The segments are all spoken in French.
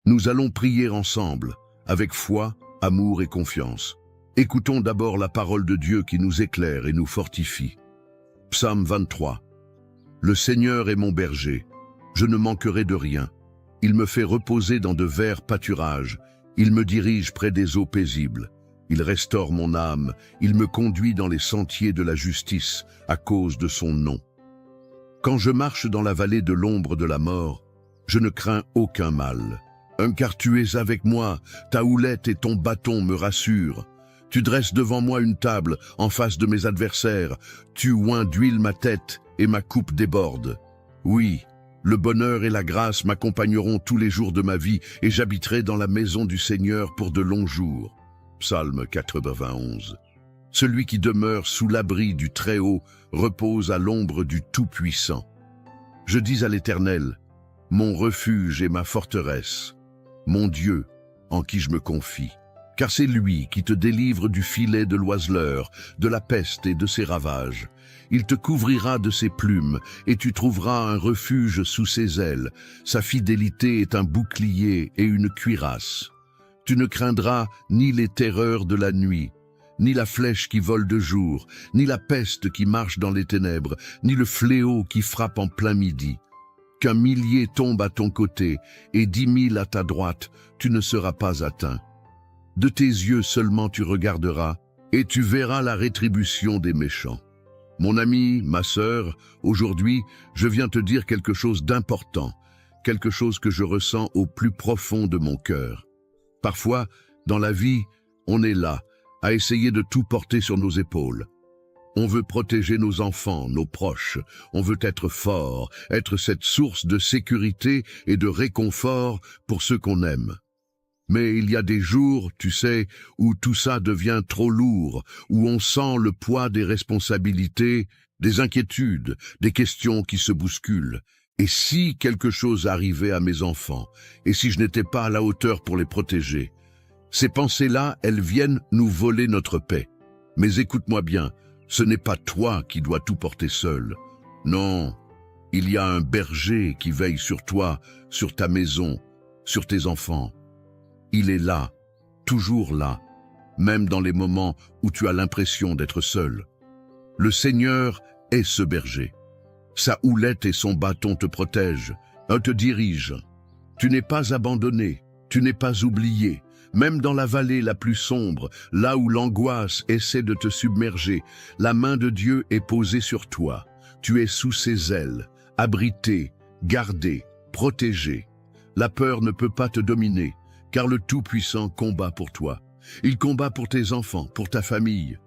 Nous allons prier ensemble, avec foi, amour et confiance. Écoutons d'abord la parole de Dieu qui nous éclaire et nous fortifie. Psaume 23. Le Seigneur est mon berger, je ne manquerai de rien. Il me fait reposer dans de verts pâturages, il me dirige près des eaux paisibles. Il restaure mon âme, il me conduit dans les sentiers de la justice à cause de son nom. Quand je marche dans la vallée de l'ombre de la mort, je ne crains aucun mal. Car tu es avec moi, ta houlette et ton bâton me rassurent. Tu dresses devant moi une table en face de mes adversaires, tu oins d'huile ma tête et ma coupe déborde. Oui, le bonheur et la grâce m'accompagneront tous les jours de ma vie et j'habiterai dans la maison du Seigneur pour de longs jours. Psaume 91. Celui qui demeure sous l'abri du Très-Haut repose à l'ombre du Tout-Puissant. Je dis à l'Éternel, mon refuge et ma forteresse, mon Dieu en qui je me confie. Car c'est lui qui te délivre du filet de l'oiseleur, de la peste et de ses ravages. Il te couvrira de ses plumes, et tu trouveras un refuge sous ses ailes. Sa fidélité est un bouclier et une cuirasse. Tu ne craindras ni les terreurs de la nuit, ni la flèche qui vole de jour, ni la peste qui marche dans les ténèbres, ni le fléau qui frappe en plein midi. Qu'un millier tombe à ton côté et 10 000 à ta droite, tu ne seras pas atteint. De tes yeux seulement tu regarderas, et tu verras la rétribution des méchants. Mon ami, ma sœur, aujourd'hui, je viens te dire quelque chose d'important, quelque chose que je ressens au plus profond de mon cœur. Parfois, dans la vie, on est là, à essayer de tout porter sur nos épaules. On veut protéger nos enfants, nos proches, on veut être fort, être cette source de sécurité et de réconfort pour ceux qu'on aime. Mais il y a des jours, tu sais, où tout ça devient trop lourd, où on sent le poids des responsabilités, des inquiétudes, des questions qui se bousculent. Et si quelque chose arrivait à mes enfants, et si je n'étais pas à la hauteur pour les protéger? Ces pensées-là, elles viennent nous voler notre paix. Mais écoute-moi bien, ce n'est pas toi qui dois tout porter seul. Non, il y a un berger qui veille sur toi, sur ta maison, sur tes enfants. Il est là, toujours là, même dans les moments où tu as l'impression d'être seul. Le Seigneur est ce berger. Sa houlette et son bâton te protègent, te dirigent. Tu n'es pas abandonné, tu n'es pas oublié. Même dans la vallée la plus sombre, là où l'angoisse essaie de te submerger, la main de Dieu est posée sur toi. Tu es sous ses ailes, abrité, gardé, protégé. La peur ne peut pas te dominer, car le Tout-Puissant combat pour toi. Il combat pour tes enfants, pour ta famille.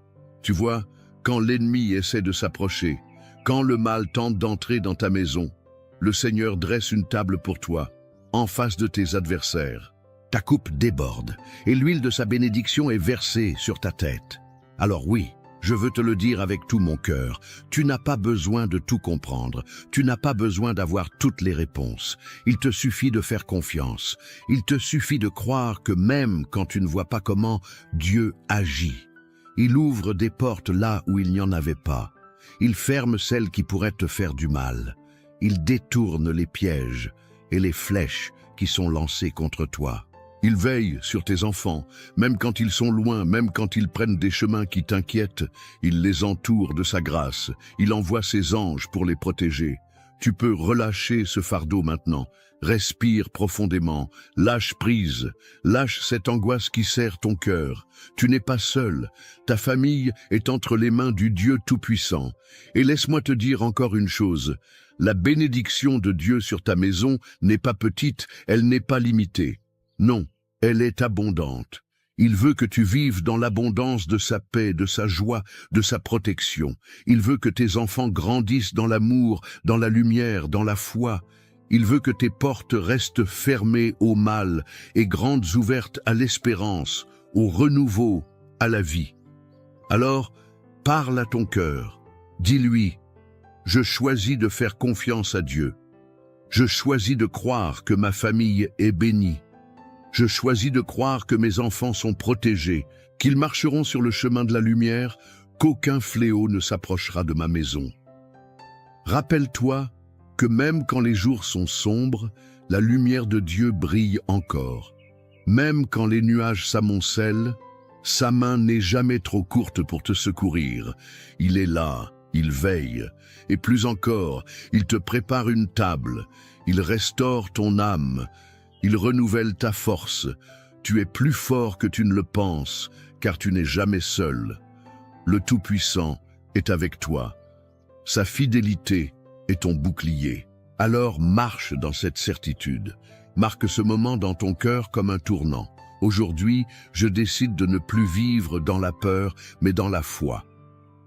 Tu vois, quand l'ennemi essaie de s'approcher, quand le mal tente d'entrer dans ta maison, le Seigneur dresse une table pour toi, en face de tes adversaires. Ta coupe déborde, et l'huile de sa bénédiction est versée sur ta tête. Alors oui, je veux te le dire avec tout mon cœur, tu n'as pas besoin de tout comprendre, tu n'as pas besoin d'avoir toutes les réponses. Il te suffit de faire confiance, il te suffit de croire que même quand tu ne vois pas comment, Dieu agit. Il ouvre des portes là où il n'y en avait pas. Il ferme celles qui pourraient te faire du mal. Il détourne les pièges et les flèches qui sont lancées contre toi. Il veille sur tes enfants, même quand ils sont loin, même quand ils prennent des chemins qui t'inquiètent. Il les entoure de sa grâce. Il envoie ses anges pour les protéger. Tu peux relâcher ce fardeau maintenant. Respire profondément, lâche prise, lâche cette angoisse qui serre ton cœur. Tu n'es pas seul, ta famille est entre les mains du Dieu Tout-Puissant. Et laisse-moi te dire encore une chose, la bénédiction de Dieu sur ta maison n'est pas petite, elle n'est pas limitée. Non, elle est abondante. Il veut que tu vives dans l'abondance de sa paix, de sa joie, de sa protection. Il veut que tes enfants grandissent dans l'amour, dans la lumière, dans la foi. Il veut que tes portes restent fermées au mal et grandes ouvertes à l'espérance, au renouveau, à la vie. Alors, parle à ton cœur. Dis-lui, je choisis de faire confiance à Dieu. Je choisis de croire que ma famille est bénie. Je choisis de croire que mes enfants sont protégés, qu'ils marcheront sur le chemin de la lumière, qu'aucun fléau ne s'approchera de ma maison. Rappelle-toi que même quand les jours sont sombres, la lumière de Dieu brille encore. Même quand les nuages s'amoncellent, sa main n'est jamais trop courte pour te secourir. Il est là, il veille, et plus encore, il te prépare une table, il restaure ton âme, il renouvelle ta force. Tu es plus fort que tu ne le penses, car tu n'es jamais seul. Le Tout-Puissant est avec toi. Sa fidélité est ton bouclier. Alors marche dans cette certitude. Marque ce moment dans ton cœur comme un tournant. Aujourd'hui, je décide de ne plus vivre dans la peur, mais dans la foi.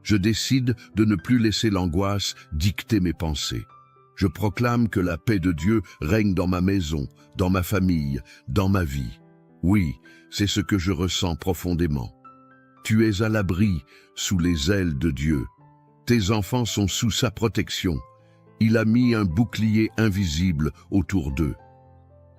Je décide de ne plus laisser l'angoisse dicter mes pensées. Je proclame que la paix de Dieu règne dans ma maison, dans ma famille, dans ma vie. Oui, c'est ce que je ressens profondément. Tu es à l'abri sous les ailes de Dieu. Tes enfants sont sous sa protection. Il a mis un bouclier invisible autour d'eux.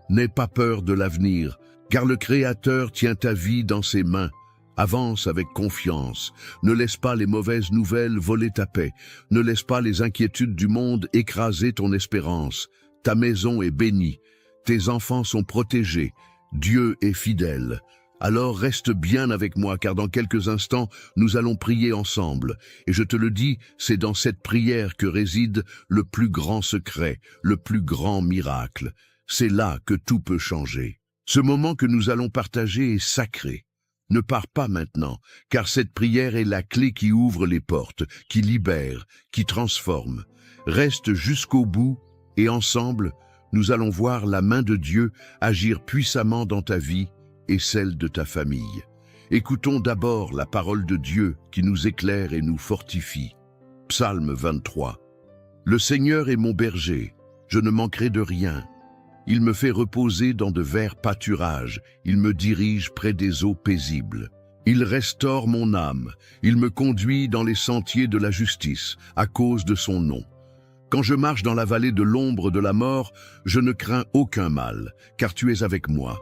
N'aie pas peur de l'avenir, car le Créateur tient ta vie dans ses mains. Avance avec confiance. Ne laisse pas les mauvaises nouvelles voler ta paix. Ne laisse pas les inquiétudes du monde écraser ton espérance. Ta maison est bénie. Tes enfants sont protégés. Dieu est fidèle. Alors reste bien avec moi, car dans quelques instants, nous allons prier ensemble. Et je te le dis, c'est dans cette prière que réside le plus grand secret, le plus grand miracle. C'est là que tout peut changer. Ce moment que nous allons partager est sacré. Ne pars pas maintenant, car cette prière est la clé qui ouvre les portes, qui libère, qui transforme. Reste jusqu'au bout, et ensemble, nous allons voir la main de Dieu agir puissamment dans ta vie et celle de ta famille. Écoutons d'abord la parole de Dieu qui nous éclaire et nous fortifie. Psaume 23. Le Seigneur est mon berger, je ne manquerai de rien. Il me fait reposer dans de verts pâturages, il me dirige près des eaux paisibles. Il restaure mon âme, il me conduit dans les sentiers de la justice, à cause de son nom. Quand je marche dans la vallée de l'ombre de la mort, je ne crains aucun mal, car tu es avec moi.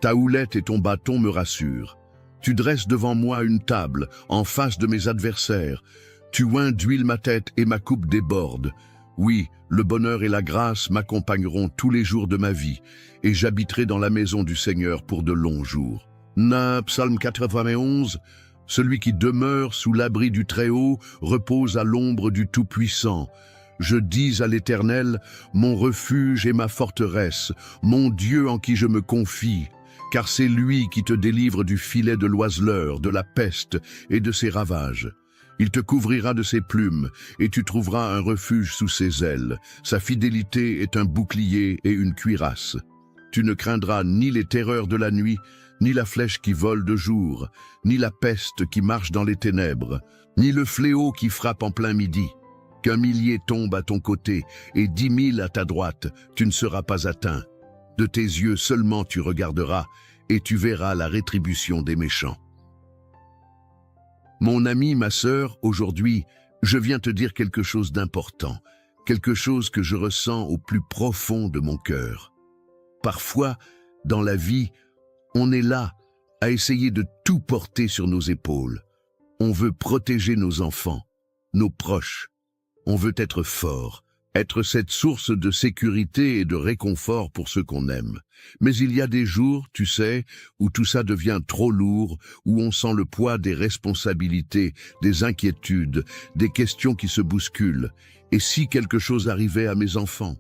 Ta houlette et ton bâton me rassurent. Tu dresses devant moi une table, en face de mes adversaires. Tu oins d'huile ma tête et ma coupe déborde. Oui, le bonheur et la grâce m'accompagneront tous les jours de ma vie, et j'habiterai dans la maison du Seigneur pour de longs jours. Psaume 91. Celui qui demeure sous l'abri du Très-Haut repose à l'ombre du Tout-Puissant. Je dis à l'Éternel, mon refuge et ma forteresse, mon Dieu en qui je me confie, car c'est lui qui te délivre du filet de l'oiseleur, de la peste et de ses ravages. Il te couvrira de ses plumes, et tu trouveras un refuge sous ses ailes. Sa fidélité est un bouclier et une cuirasse. Tu ne craindras ni les terreurs de la nuit, ni la flèche qui vole de jour, ni la peste qui marche dans les ténèbres, ni le fléau qui frappe en plein midi. Qu'un millier tombe à ton côté et 10 000 à ta droite, tu ne seras pas atteint. De tes yeux seulement tu regarderas, et tu verras la rétribution des méchants. Mon ami, ma sœur, aujourd'hui, je viens te dire quelque chose d'important, quelque chose que je ressens au plus profond de mon cœur. Parfois, dans la vie, on est là à essayer de tout porter sur nos épaules. On veut protéger nos enfants, nos proches. On veut être fort, être cette source de sécurité et de réconfort pour ceux qu'on aime. Mais il y a des jours, tu sais, où tout ça devient trop lourd, où on sent le poids des responsabilités, des inquiétudes, des questions qui se bousculent. Et si quelque chose arrivait à mes enfants?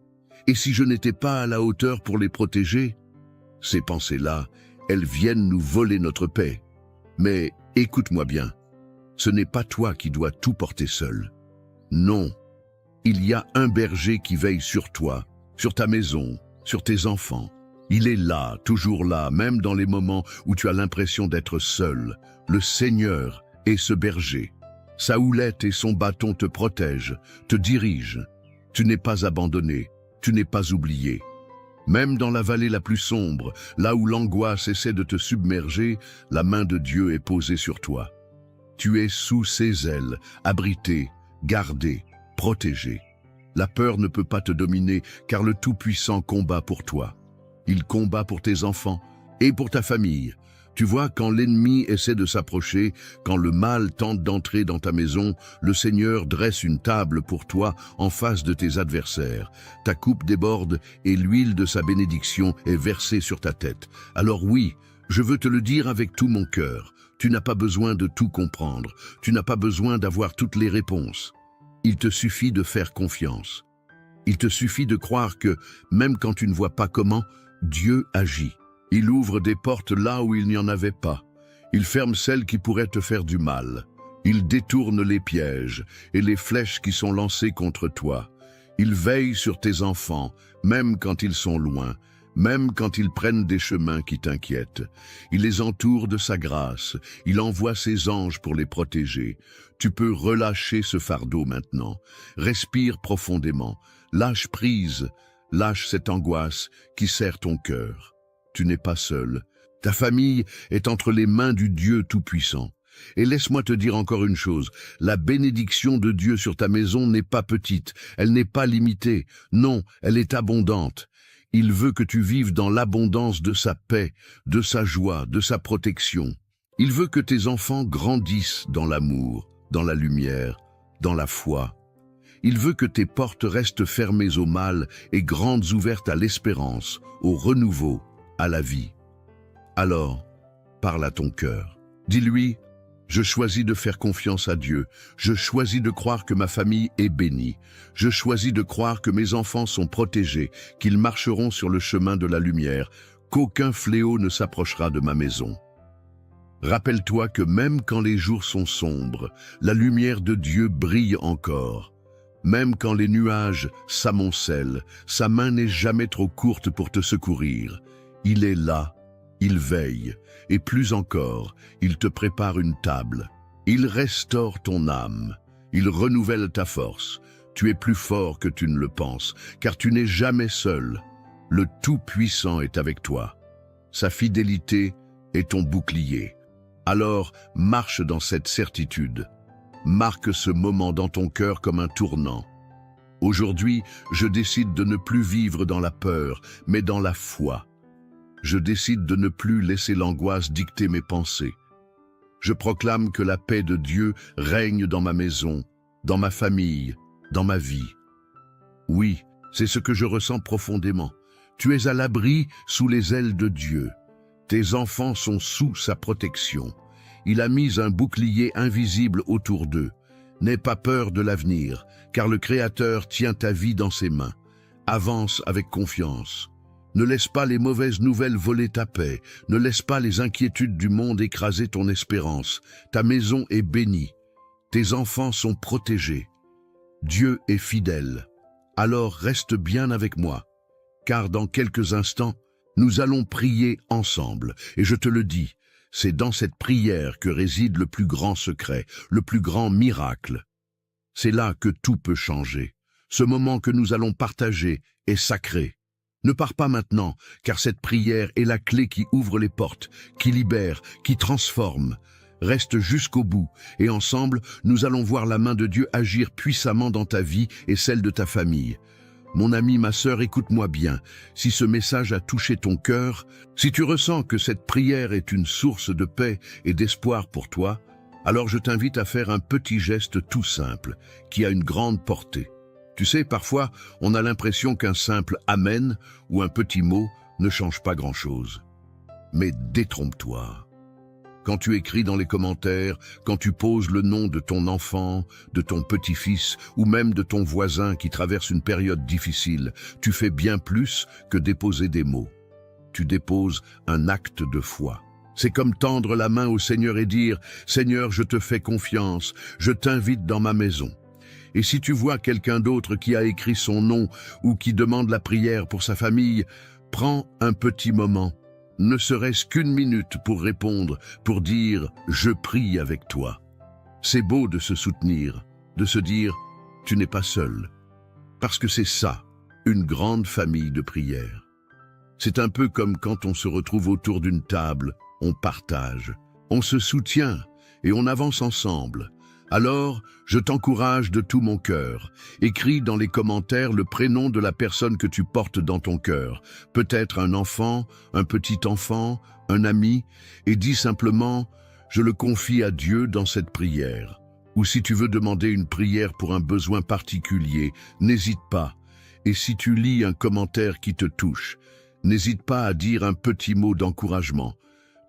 Et si je n'étais pas à la hauteur pour les protéger? Ces pensées-là, elles viennent nous voler notre paix. Mais écoute-moi bien, ce n'est pas toi qui dois tout porter seul. Non, il y a un berger qui veille sur toi, sur ta maison, sur tes enfants. Il est là, toujours là, même dans les moments où tu as l'impression d'être seul. Le Seigneur est ce berger. Sa houlette et son bâton te protègent, te dirigent. Tu n'es pas abandonné, tu n'es pas oublié. Même dans la vallée la plus sombre, là où l'angoisse essaie de te submerger, la main de Dieu est posée sur toi. Tu es sous ses ailes, abrité, gardé, protégé. La peur ne peut pas te dominer, car le Tout-Puissant combat pour toi. Il combat pour tes enfants et pour ta famille. Tu vois, quand l'ennemi essaie de s'approcher, quand le mal tente d'entrer dans ta maison, le Seigneur dresse une table pour toi en face de tes adversaires. Ta coupe déborde et l'huile de sa bénédiction est versée sur ta tête. Alors oui, je veux te le dire avec tout mon cœur. Tu n'as pas besoin de tout comprendre. Tu n'as pas besoin d'avoir toutes les réponses. Il te suffit de faire confiance. Il te suffit de croire que, même quand tu ne vois pas comment, Dieu agit. Il ouvre des portes là où il n'y en avait pas. Il ferme celles qui pourraient te faire du mal. Il détourne les pièges et les flèches qui sont lancées contre toi. Il veille sur tes enfants, même quand ils sont loin, même quand ils prennent des chemins qui t'inquiètent. Il les entoure de sa grâce. Il envoie ses anges pour les protéger. Tu peux relâcher ce fardeau maintenant. Respire profondément. Lâche prise. Lâche cette angoisse qui serre ton cœur. Tu n'es pas seul. Ta famille est entre les mains du Dieu Tout-Puissant. Et laisse-moi te dire encore une chose, la bénédiction de Dieu sur ta maison n'est pas petite, elle n'est pas limitée, non, elle est abondante. Il veut que tu vives dans l'abondance de sa paix, de sa joie, de sa protection. Il veut que tes enfants grandissent dans l'amour, dans la lumière, dans la foi. Il veut que tes portes restent fermées au mal et grandes ouvertes à l'espérance, au renouveau, à la vie. Alors, parle à ton cœur. Dis-lui, je choisis de faire confiance à Dieu. Je choisis de croire que ma famille est bénie. Je choisis de croire que mes enfants sont protégés, qu'ils marcheront sur le chemin de la lumière, qu'aucun fléau ne s'approchera de ma maison. Rappelle-toi que même quand les jours sont sombres, la lumière de Dieu brille encore. Même quand les nuages s'amoncellent, sa main n'est jamais trop courte pour te secourir. Il est là, il veille, et plus encore, il te prépare une table. Il restaure ton âme, il renouvelle ta force. Tu es plus fort que tu ne le penses, car tu n'es jamais seul. Le Tout-Puissant est avec toi. Sa fidélité est ton bouclier. Alors, marche dans cette certitude. Marque ce moment dans ton cœur comme un tournant. Aujourd'hui, je décide de ne plus vivre dans la peur, mais dans la foi. Je décide de ne plus laisser l'angoisse dicter mes pensées. Je proclame que la paix de Dieu règne dans ma maison, dans ma famille, dans ma vie. Oui, c'est ce que je ressens profondément. Tu es à l'abri sous les ailes de Dieu. Tes enfants sont sous sa protection. Il a mis un bouclier invisible autour d'eux. N'aie pas peur de l'avenir, car le Créateur tient ta vie dans ses mains. Avance avec confiance. Ne laisse pas les mauvaises nouvelles voler ta paix. Ne laisse pas les inquiétudes du monde écraser ton espérance. Ta maison est bénie. Tes enfants sont protégés. Dieu est fidèle. Alors reste bien avec moi, car dans quelques instants, nous allons prier ensemble. Et je te le dis, c'est dans cette prière que réside le plus grand secret, le plus grand miracle. C'est là que tout peut changer. Ce moment que nous allons partager est sacré. Ne pars pas maintenant, car cette prière est la clé qui ouvre les portes, qui libère, qui transforme. Reste jusqu'au bout, et ensemble, nous allons voir la main de Dieu agir puissamment dans ta vie et celle de ta famille. Mon ami, ma sœur, écoute-moi bien. Si ce message a touché ton cœur, si tu ressens que cette prière est une source de paix et d'espoir pour toi, alors je t'invite à faire un petit geste tout simple, qui a une grande portée. Tu sais, parfois, on a l'impression qu'un simple « Amen » ou un petit mot ne change pas grand-chose. Mais détrompe-toi. Quand tu écris dans les commentaires, quand tu poses le nom de ton enfant, de ton petit-fils ou même de ton voisin qui traverse une période difficile, tu fais bien plus que déposer des mots. Tu déposes un acte de foi. C'est comme tendre la main au Seigneur et dire « Seigneur, je te fais confiance, je t'invite dans ma maison ». Et si tu vois quelqu'un d'autre qui a écrit son nom ou qui demande la prière pour sa famille, prends un petit moment, ne serait-ce qu'une minute pour répondre, pour dire « Je prie avec toi ». C'est beau de se soutenir, de se dire « Tu n'es pas seul ». Parce que c'est ça, une grande famille de prière. C'est un peu comme quand on se retrouve autour d'une table, on partage, on se soutient et on avance ensemble. Alors, je t'encourage de tout mon cœur. Écris dans les commentaires le prénom de la personne que tu portes dans ton cœur. Peut-être un enfant, un petit enfant, un ami, et dis simplement « Je le confie à Dieu dans cette prière ». Ou si tu veux demander une prière pour un besoin particulier, n'hésite pas. Et si tu lis un commentaire qui te touche, n'hésite pas à dire un petit mot d'encouragement.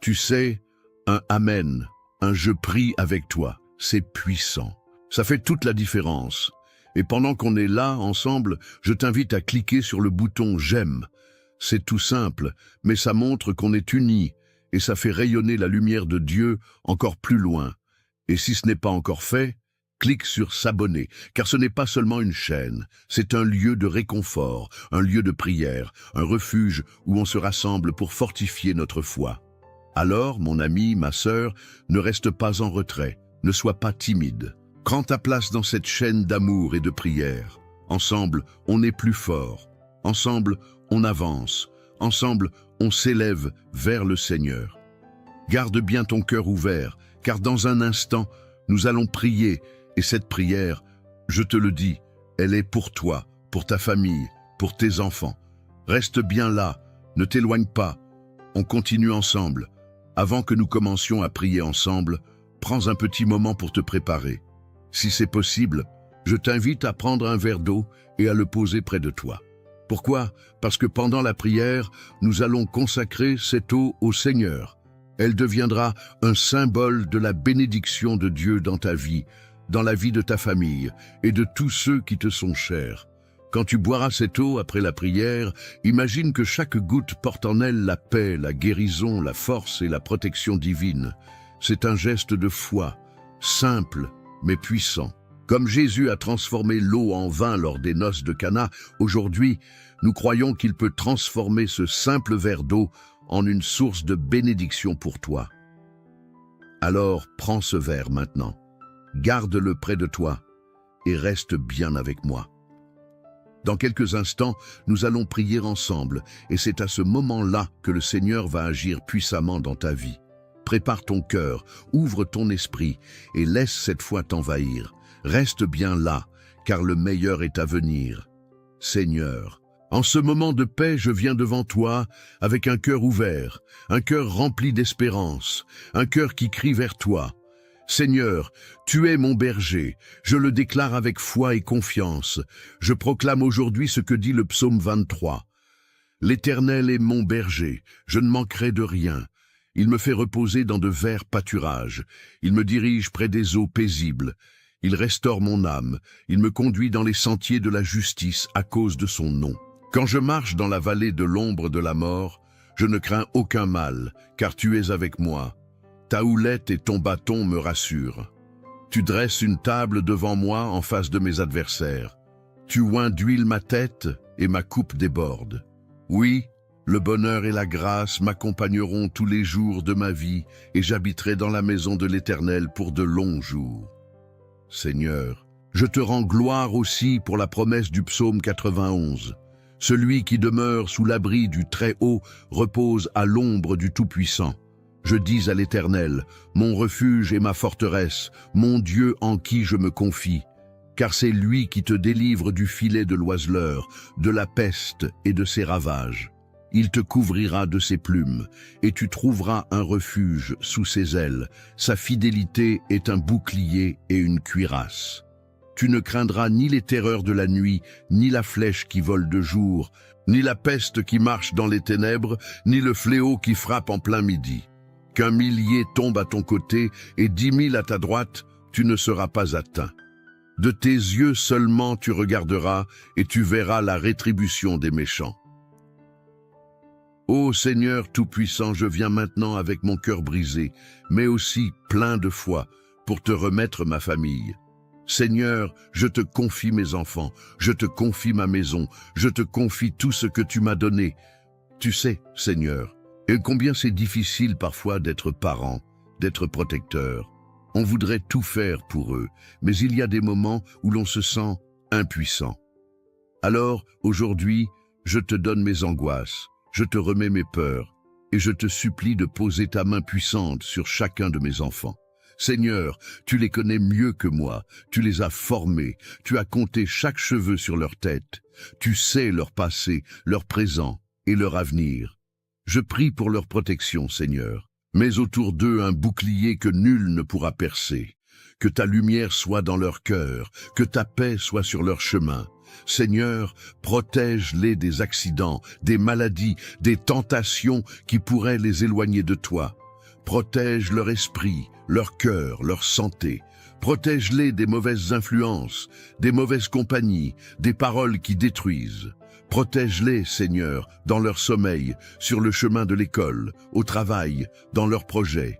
Tu sais, un « Amen », un « Je prie avec toi ». C'est puissant. Ça fait toute la différence. Et pendant qu'on est là, ensemble, je t'invite à cliquer sur le bouton « J'aime ». C'est tout simple, mais ça montre qu'on est unis et ça fait rayonner la lumière de Dieu encore plus loin. Et si ce n'est pas encore fait, clique sur « S'abonner », car ce n'est pas seulement une chaîne, c'est un lieu de réconfort, un lieu de prière, un refuge où on se rassemble pour fortifier notre foi. Alors, mon ami, ma sœur, ne reste pas en retrait. Ne sois pas timide. Prends ta place dans cette chaîne d'amour et de prière. Ensemble, on est plus fort. Ensemble, on avance. Ensemble, on s'élève vers le Seigneur. Garde bien ton cœur ouvert, car dans un instant, nous allons prier. Et cette prière, je te le dis, elle est pour toi, pour ta famille, pour tes enfants. Reste bien là, ne t'éloigne pas. On continue ensemble. Avant que nous commencions à prier ensemble, prends un petit moment pour te préparer. Si c'est possible, je t'invite à prendre un verre d'eau et à le poser près de toi. Pourquoi? Parce que pendant la prière, nous allons consacrer cette eau au Seigneur. Elle deviendra un symbole de la bénédiction de Dieu dans ta vie, dans la vie de ta famille et de tous ceux qui te sont chers. Quand tu boiras cette eau après la prière, imagine que chaque goutte porte en elle la paix, la guérison, la force et la protection divine. C'est un geste de foi, simple mais puissant. Comme Jésus a transformé l'eau en vin lors des noces de Cana, aujourd'hui, nous croyons qu'il peut transformer ce simple verre d'eau en une source de bénédiction pour toi. Alors, prends ce verre maintenant, garde-le près de toi et reste bien avec moi. Dans quelques instants, nous allons prier ensemble et c'est à ce moment-là que le Seigneur va agir puissamment dans ta vie. Prépare ton cœur, ouvre ton esprit et laisse cette foi t'envahir. Reste bien là, car le meilleur est à venir. Seigneur, en ce moment de paix, je viens devant toi avec un cœur ouvert, un cœur rempli d'espérance, un cœur qui crie vers toi. Seigneur, tu es mon berger, je le déclare avec foi et confiance. Je proclame aujourd'hui ce que dit le psaume 23. L'Éternel est mon berger, je ne manquerai de rien. Il me fait reposer dans de verts pâturages. Il me dirige près des eaux paisibles. Il restaure mon âme. Il me conduit dans les sentiers de la justice à cause de son nom. Quand je marche dans la vallée de l'ombre de la mort, je ne crains aucun mal, car tu es avec moi. Ta houlette et ton bâton me rassurent. Tu dresses une table devant moi en face de mes adversaires. Tu oins d'huile ma tête et ma coupe déborde. Oui, le bonheur et la grâce m'accompagneront tous les jours de ma vie et j'habiterai dans la maison de l'Éternel pour de longs jours. Seigneur, je te rends gloire aussi pour la promesse du psaume 91. Celui qui demeure sous l'abri du Très-Haut repose à l'ombre du Tout-Puissant. Je dis à l'Éternel, mon refuge et ma forteresse, mon Dieu en qui je me confie, car c'est lui qui te délivre du filet de l'oiseleur, de la peste et de ses ravages. Il te couvrira de ses plumes, et tu trouveras un refuge sous ses ailes. Sa fidélité est un bouclier et une cuirasse. Tu ne craindras ni les terreurs de la nuit, ni la flèche qui vole de jour, ni la peste qui marche dans les ténèbres, ni le fléau qui frappe en plein midi. Qu'un millier tombe à ton côté et 10 000 à ta droite, tu ne seras pas atteint. De tes yeux seulement tu regarderas et tu verras la rétribution des méchants. Ô Seigneur Tout-Puissant, je viens maintenant avec mon cœur brisé, mais aussi plein de foi, pour te remettre ma famille. Seigneur, je te confie mes enfants, je te confie ma maison, je te confie tout ce que tu m'as donné. Tu sais, Seigneur, et combien c'est difficile parfois d'être parent, d'être protecteur. On voudrait tout faire pour eux, mais il y a des moments où l'on se sent impuissant. Alors, aujourd'hui, je te donne mes angoisses, je te remets mes peurs, et je te supplie de poser ta main puissante sur chacun de mes enfants. Seigneur, tu les connais mieux que moi, tu les as formés, tu as compté chaque cheveu sur leur tête, tu sais leur passé, leur présent et leur avenir. Je prie pour leur protection, Seigneur. Mets autour d'eux un bouclier que nul ne pourra percer. Que ta lumière soit dans leur cœur, que ta paix soit sur leur chemin. Seigneur, protège-les des accidents, des maladies, des tentations qui pourraient les éloigner de toi. Protège leur esprit, leur cœur, leur santé. Protège-les des mauvaises influences, des mauvaises compagnies, des paroles qui détruisent. Protège-les, Seigneur, dans leur sommeil, sur le chemin de l'école, au travail, dans leurs projets.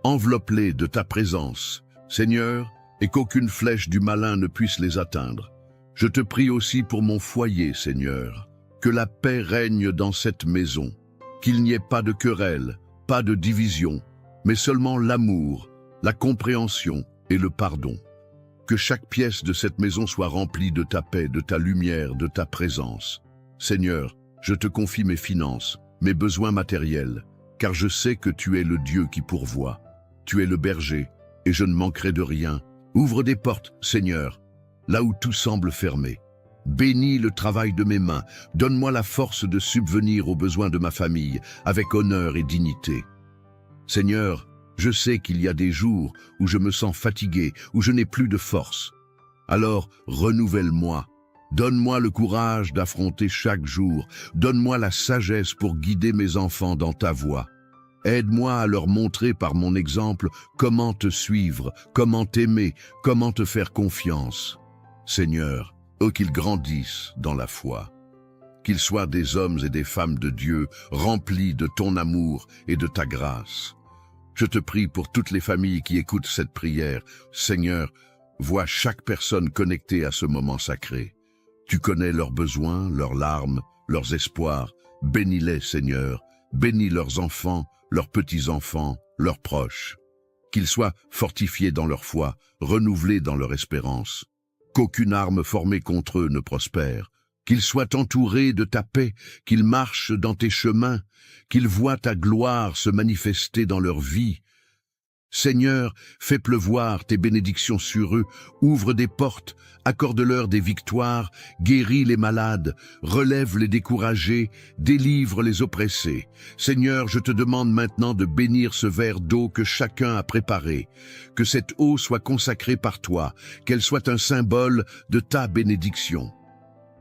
Enveloppe-les de ta présence, Seigneur, et qu'aucune flèche du malin ne puisse les atteindre. Je te prie aussi pour mon foyer, Seigneur, que la paix règne dans cette maison, qu'il n'y ait pas de querelle, pas de division, mais seulement l'amour, la compréhension et le pardon. Que chaque pièce de cette maison soit remplie de ta paix, de ta lumière, de ta présence. Seigneur, je te confie mes finances, mes besoins matériels, car je sais que tu es le Dieu qui pourvoit. Tu es le berger, et je ne manquerai de rien. Ouvre des portes, Seigneur, là où tout semble fermé. Bénis le travail de mes mains, donne-moi la force de subvenir aux besoins de ma famille, avec honneur et dignité. Seigneur, je sais qu'il y a des jours où je me sens fatigué, où je n'ai plus de force. Alors, renouvelle-moi. Donne-moi le courage d'affronter chaque jour. Donne-moi la sagesse pour guider mes enfants dans ta voie. Aide-moi à leur montrer par mon exemple comment te suivre, comment t'aimer, comment te faire confiance. Seigneur, qu'ils grandissent dans la foi. Qu'ils soient des hommes et des femmes de Dieu, remplis de ton amour et de ta grâce. Je te prie pour toutes les familles qui écoutent cette prière. Seigneur, vois chaque personne connectée à ce moment sacré. Tu connais leurs besoins, leurs larmes, leurs espoirs. Bénis-les, Seigneur. Bénis leurs enfants, leurs petits-enfants, leurs proches. Qu'ils soient fortifiés dans leur foi, renouvelés dans leur espérance. Qu'aucune arme formée contre eux ne prospère. Qu'ils soient entourés de ta paix, qu'ils marchent dans tes chemins, qu'ils voient ta gloire se manifester dans leur vie. Seigneur, fais pleuvoir tes bénédictions sur eux, ouvre des portes, accorde-leur des victoires, guéris les malades, relève les découragés, délivre les oppressés. Seigneur, je te demande maintenant de bénir ce verre d'eau que chacun a préparé, que cette eau soit consacrée par toi, qu'elle soit un symbole de ta bénédiction.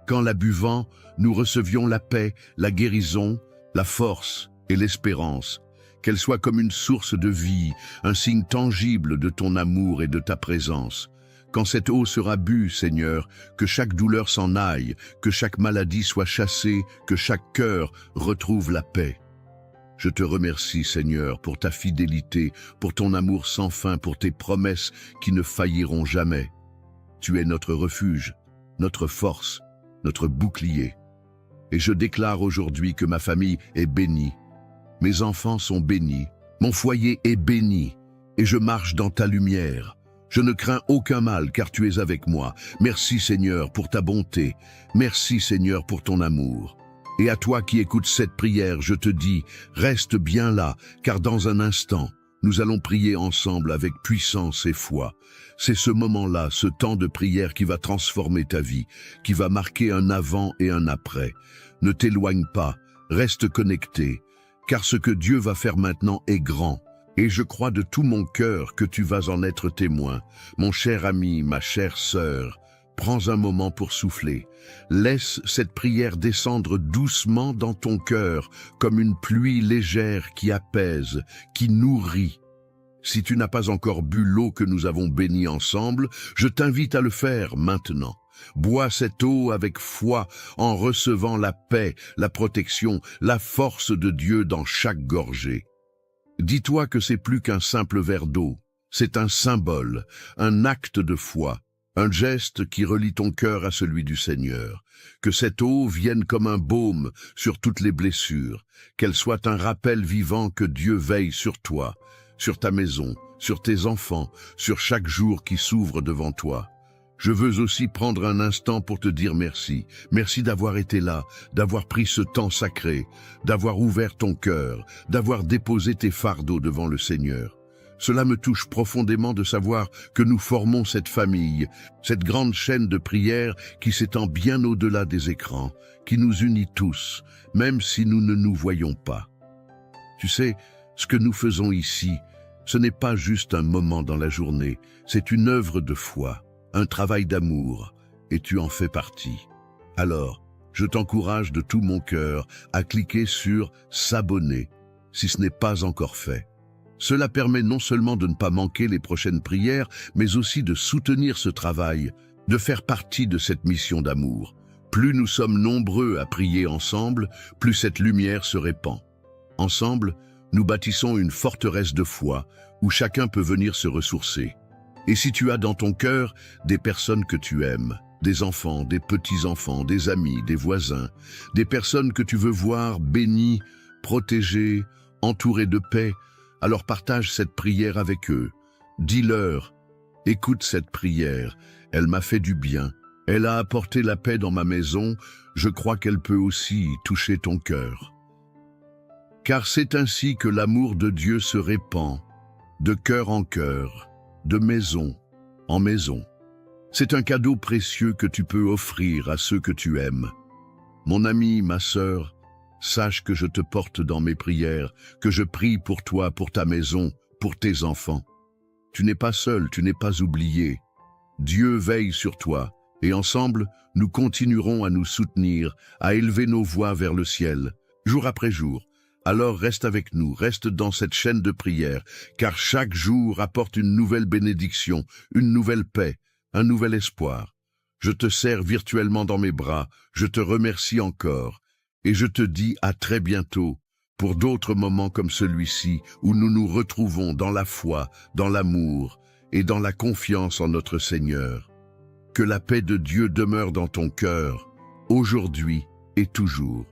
Qu'en la buvant, nous recevions la paix, la guérison, la force et l'espérance. Qu'elle soit comme une source de vie, un signe tangible de ton amour et de ta présence. Quand cette eau sera bue, Seigneur, que chaque douleur s'en aille, que chaque maladie soit chassée, que chaque cœur retrouve la paix. Je te remercie, Seigneur, pour ta fidélité, pour ton amour sans fin, pour tes promesses qui ne failliront jamais. Tu es notre refuge, notre force, notre bouclier. Et je déclare aujourd'hui que ma famille est bénie. Mes enfants sont bénis, mon foyer est béni, et je marche dans ta lumière. Je ne crains aucun mal, car tu es avec moi. Merci Seigneur pour ta bonté, merci Seigneur pour ton amour. Et à toi qui écoutes cette prière, je te dis, reste bien là, car dans un instant, nous allons prier ensemble avec puissance et foi. C'est ce moment-là, ce temps de prière qui va transformer ta vie, qui va marquer un avant et un après. Ne t'éloigne pas, reste connecté. Car ce que Dieu va faire maintenant est grand, et je crois de tout mon cœur que tu vas en être témoin. Mon cher ami, ma chère sœur, prends un moment pour souffler. Laisse cette prière descendre doucement dans ton cœur, comme une pluie légère qui apaise, qui nourrit. Si tu n'as pas encore bu l'eau que nous avons bénie ensemble, je t'invite à le faire maintenant. Bois cette eau avec foi en recevant la paix, la protection, la force de Dieu dans chaque gorgée. Dis-toi que c'est plus qu'un simple verre d'eau, c'est un symbole, un acte de foi, un geste qui relie ton cœur à celui du Seigneur. Que cette eau vienne comme un baume sur toutes les blessures, qu'elle soit un rappel vivant que Dieu veille sur toi, sur ta maison, sur tes enfants, sur chaque jour qui s'ouvre devant toi. Je veux aussi prendre un instant pour te dire merci. Merci d'avoir été là, d'avoir pris ce temps sacré, d'avoir ouvert ton cœur, d'avoir déposé tes fardeaux devant le Seigneur. Cela me touche profondément de savoir que nous formons cette famille, cette grande chaîne de prière qui s'étend bien au-delà des écrans, qui nous unit tous, même si nous ne nous voyons pas. Tu sais, ce que nous faisons ici, ce n'est pas juste un moment dans la journée, c'est une œuvre de foi, un travail d'amour, et tu en fais partie. Alors, je t'encourage de tout mon cœur à cliquer sur « S'abonner » si ce n'est pas encore fait. Cela permet non seulement de ne pas manquer les prochaines prières, mais aussi de soutenir ce travail, de faire partie de cette mission d'amour. Plus nous sommes nombreux à prier ensemble, plus cette lumière se répand. Ensemble, nous bâtissons une forteresse de foi où chacun peut venir se ressourcer. Et si tu as dans ton cœur des personnes que tu aimes, des enfants, des petits-enfants, des amis, des voisins, des personnes que tu veux voir bénies, protégées, entourées de paix, alors partage cette prière avec eux. Dis-leur, écoute cette prière, elle m'a fait du bien, elle a apporté la paix dans ma maison, je crois qu'elle peut aussi toucher ton cœur. Car c'est ainsi que l'amour de Dieu se répand, de cœur en cœur, de maison en maison. C'est un cadeau précieux que tu peux offrir à ceux que tu aimes. Mon ami, ma sœur, sache que je te porte dans mes prières, que je prie pour toi, pour ta maison, pour tes enfants. Tu n'es pas seul, tu n'es pas oublié. Dieu veille sur toi, et ensemble, nous continuerons à nous soutenir, à élever nos voix vers le ciel, jour après jour. Alors reste avec nous, reste dans cette chaîne de prière, car chaque jour apporte une nouvelle bénédiction, une nouvelle paix, un nouvel espoir. Je te serre virtuellement dans mes bras, je te remercie encore, et je te dis à très bientôt, pour d'autres moments comme celui-ci, où nous nous retrouvons dans la foi, dans l'amour, et dans la confiance en notre Seigneur. Que la paix de Dieu demeure dans ton cœur, aujourd'hui et toujours.